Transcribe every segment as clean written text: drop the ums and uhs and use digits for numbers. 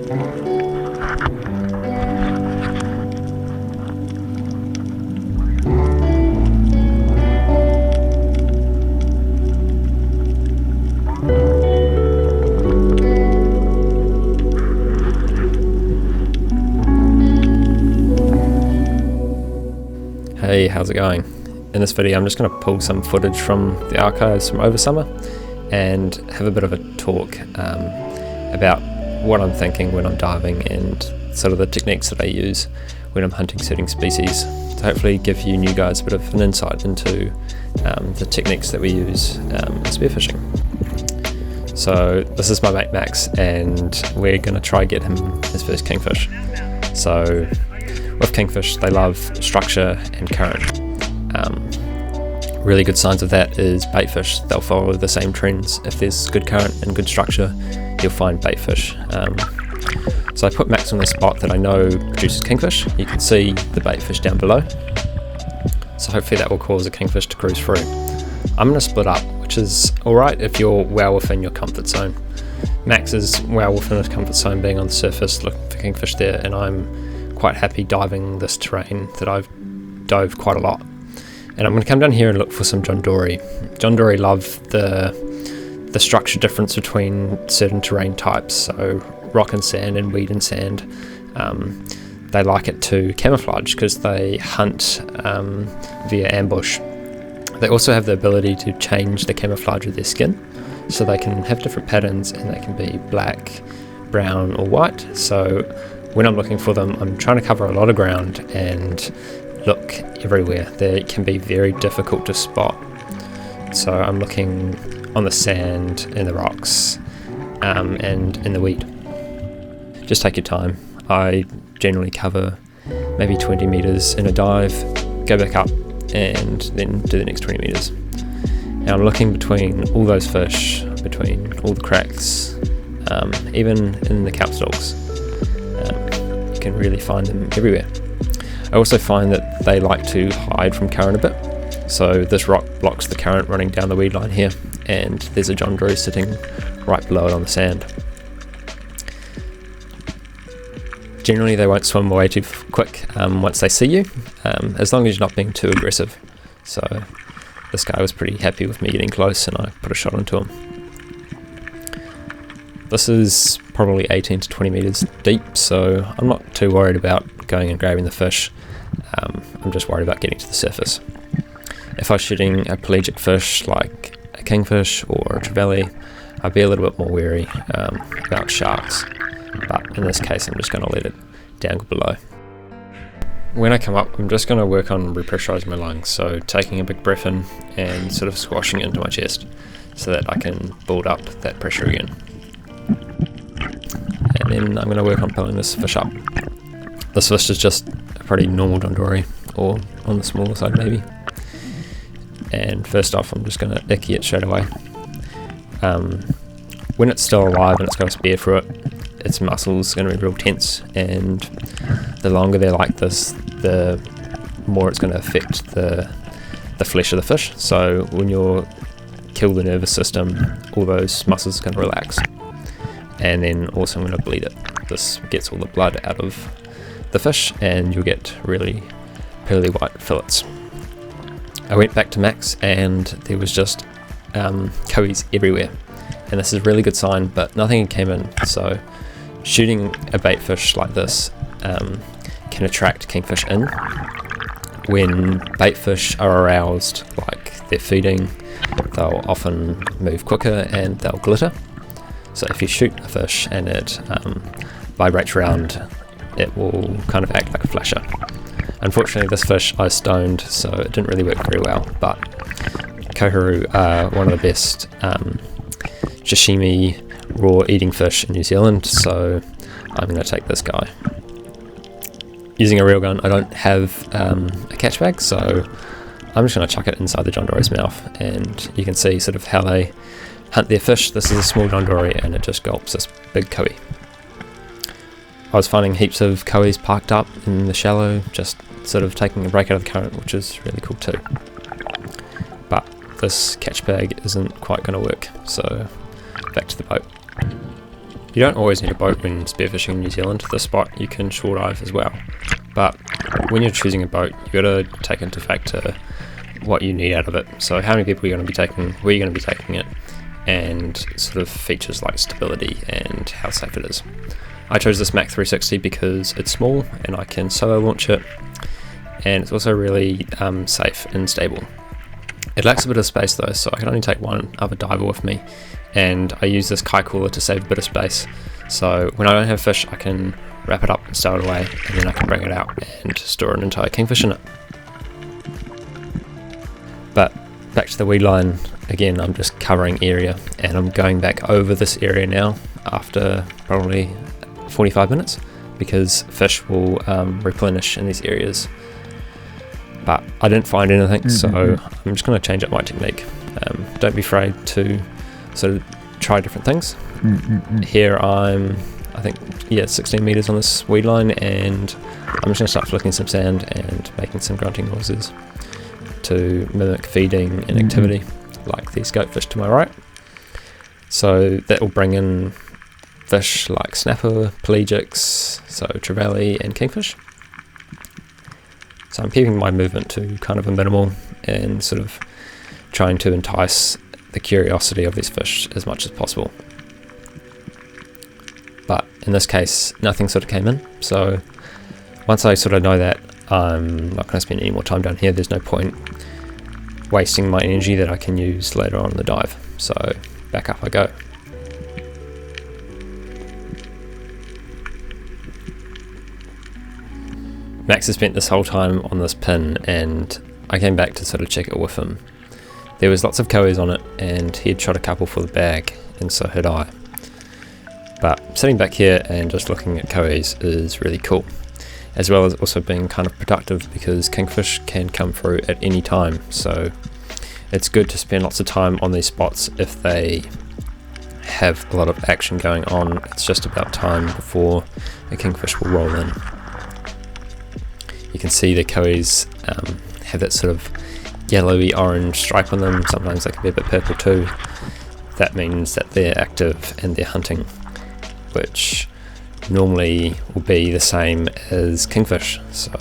Hey, how's it going? In this video I'm just going to pull some footage from the archives from over summer and have a bit of a talk about what I'm thinking when I'm diving and sort of the techniques that I use when I'm hunting certain species, to hopefully give you new guys a bit of an insight into the techniques that we use in spearfishing. So this is my mate Max, and we're going to try get him his first kingfish. So with kingfish, they love structure and current. Really good signs of that is baitfish. They'll follow the same trends. If there's good current and good structure, you'll find baitfish. So I put Max on the spot that I know produces kingfish. You can see the baitfish down below. So hopefully that will cause a kingfish to cruise through. I'm going to split up, which is alright if you're well within your comfort zone. Max is well within his comfort zone, being on the surface looking for kingfish there, and I'm quite happy diving this terrain that I've dove quite a lot. And I'm going to come down here and look for some John Dory. John Dory love the structure difference between certain terrain types, so rock and sand and weed and sand. They like it to camouflage because they hunt via ambush. They also have the ability to change the camouflage of their skin, so they can have different patterns and they can be black, brown or white. So when I'm looking for them, I'm trying to cover a lot of ground and look everywhere. They can be very difficult to spot. So I'm looking on the sand, in the rocks, and in the weed. Just take your time. I generally cover maybe 20 meters in a dive, go back up and then do the next 20 meters. Now I'm looking between all those fish, between all the cracks, even in the kelp stalks. You can really find them everywhere. I also find that they like to hide from current a bit. So this rock blocks the current running down the weed line here, and there's a John Dory sitting right below it on the sand. Generally they won't swim away too quick once they see you, as long as you're not being too aggressive. So this guy was pretty happy with me getting close, and I put a shot into him. This is probably 18 to 20 meters deep, so I'm not too worried about going and grabbing the fish. I'm just worried about getting to the surface. If I was shooting a pelagic fish like a kingfish or a trevally, I'd be a little bit more wary about sharks, but in this case I'm just going to let it dangle below. When I come up, I'm just going to work on repressurizing my lungs, so taking a big breath in and sort of squashing it into my chest so that I can build up that pressure again. And then I'm going to work on pulling this fish up. This fish is just a pretty normal John Dory, or on the smaller side maybe. And first off, I'm just going to icky it straight away. When it's still alive and it's got a spear through it, its muscles are going to be real tense, and the longer they're like this, the more it's going to affect the flesh of the fish. So when you kill the nervous system, all those muscles are going to relax. And then also I'm going to bleed it. This gets all the blood out of the fish and you'll get really pearly white fillets. I went back to Max and there was just cowies everywhere, and this is a really good sign, but nothing came in. So shooting a bait fish like this can attract kingfish in. When bait fish are aroused, like they're feeding, they'll often move quicker and they'll glitter. So if you shoot a fish and it vibrates around, it will kind of act like a flasher. Unfortunately this fish I stoned, so it didn't really work very well, but koharu are one of the best sashimi raw eating fish in New Zealand, so I'm going to take this guy. Using a reel gun, I don't have a catch bag, so I'm just going to chuck it inside the John Dory's mouth, and you can see sort of how they hunt their fish. This is a small John Dory and it just gulps this big kowie. I was finding heaps of kowies parked up in the shallow, just sort of taking a break out of the current, which is really cool too. But this catch bag isn't quite going to work, so back to the boat. You don't always need a boat when spearfishing in New Zealand. This spot you can shore dive as well, but when you're choosing a boat, you got to take into factor what you need out of it. So how many people you're going to be taking, where you're going to be taking it, and sort of features like stability and how safe it is. I chose this Mac 360 because it's small and I can solo launch it, and it's also really safe and stable. It lacks a bit of space though, so I can only take one other diver with me, and I use this kai cooler to save a bit of space. So when I don't have fish, I can wrap it up and stow it away, and then I can bring it out and store an entire kingfish in it. But back to the weed line, again I'm just covering area, and I'm going back over this area now after probably 45 minutes, because fish will replenish in these areas. But I didn't find anything, so I'm just going to change up my technique. Don't be afraid to sort of try different things. Here I'm, I think, 16 meters on this weed line, and I'm just going to start flicking some sand and making some grunting noises to mimic feeding and activity, like these goatfish to my right. So that will bring in fish like snapper, pelagics, so trevally and kingfish. So I'm keeping my movement to kind of a minimal and sort of trying to entice the curiosity of these fish as much as possible. But in this case, nothing sort of came in. So once I sort of know that I'm not going to spend any more time down here, there's no point wasting my energy that I can use later on in the dive. So back up I go. Max has spent this whole time on this pin, and I came back to sort of check it with him. There was lots of cowies on it, and he had shot a couple for the bag, and so had I. But sitting back here and just looking at cowies is really cool, as well as also being kind of productive, because kingfish can come through at any time, so it's good to spend lots of time on these spots if they have a lot of action going on. It's just about time before a kingfish will roll in. You can see the cowies have that sort of yellowy orange stripe on them. Sometimes they can be a bit purple too. That means that they're active and they're hunting, which normally will be the same as kingfish, so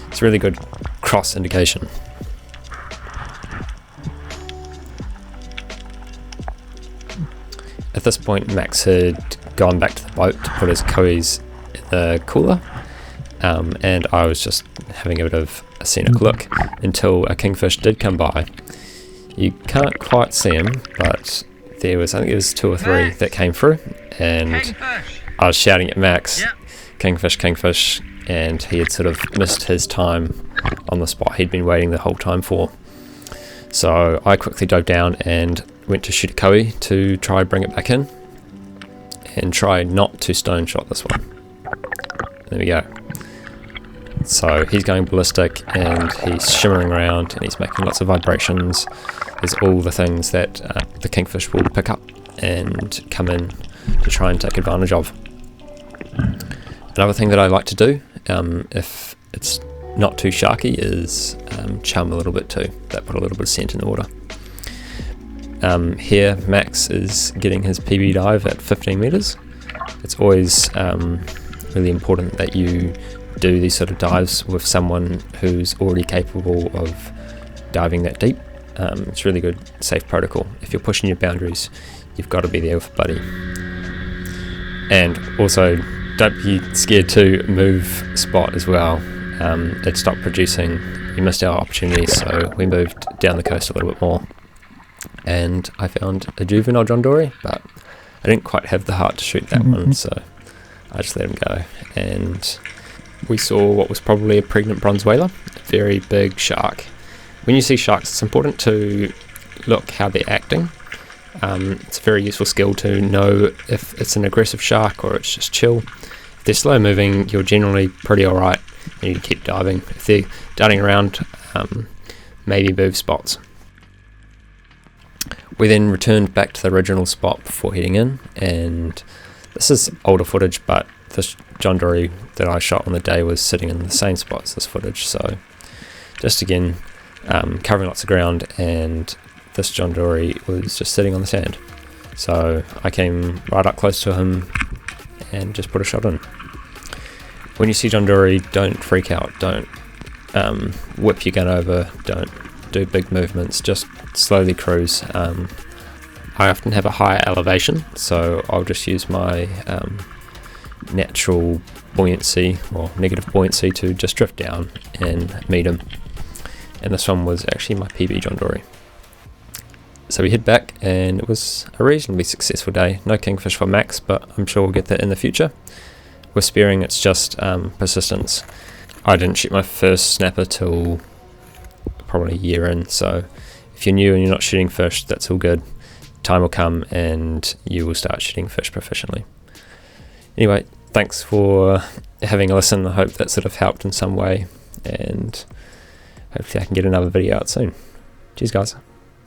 it's a really good cross indication. At this point, Max had gone back to the boat to put his cowies in the cooler, and I was just having a bit of a scenic look until a kingfish did come by. You can't quite see him, but there was, I think it was 2 or 3 that came through, and kingfish. I was shouting at Max, yep. Kingfish, kingfish, and he had sort of missed his time on the spot he'd been waiting the whole time for. So I quickly dove down and went to shoot a cowie to try bring it back in, and try not to stone shot this one. There we go. So he's going ballistic, and he's shimmering around, and he's making lots of vibrations. There's all the things that the kingfish will pick up and come in to try and take advantage of. Another thing that I like to do, if it's not too sharky, is chum a little bit too. That put a little bit of scent in the water. Here Max is getting his PB dive at 15 meters. It's always really important that you do these sort of dives with someone who's already capable of diving that deep. It's really good, safe protocol. If you're pushing your boundaries, you've got to be there with a buddy. And also, don't be scared to move spot as well. It stopped producing. We missed our opportunity, so we moved down the coast a little bit more. And I found a juvenile John Dory, but I didn't quite have the heart to shoot that one, so I just let him go. And we saw what was probably a pregnant bronze whaler, a very big shark. When you see sharks, it's important to look how they're acting. It's a very useful skill to know if it's an aggressive shark or it's just chill. If they're slow moving, you're generally pretty alright, and you can keep diving. If they're darting around, maybe move spots. We then returned back to the original spot before heading in, and this is older footage, but this John Dory that I shot on the day was sitting in the same spot as this footage, so just again covering lots of ground, and this John Dory was just sitting on the sand. So I came right up close to him and just put a shot in. When you see John Dory, don't freak out, don't whip your gun over, don't do big movements, just slowly cruise. I often have a higher elevation, so I'll just use my natural buoyancy or negative buoyancy to just drift down and meet him. And this one was actually my PB John Dory. So we head back, and it was a reasonably successful day. No kingfish for Max, but I'm sure we'll get that in the future. With spearing, it's just persistence. I didn't shoot my first snapper till probably a year in, so if you're new and you're not shooting fish, that's all good. Time will come and you will start shooting fish proficiently. Anyway, thanks for having a listen. I hope that sort of helped in some way, and hopefully I can get another video out soon. Cheers guys.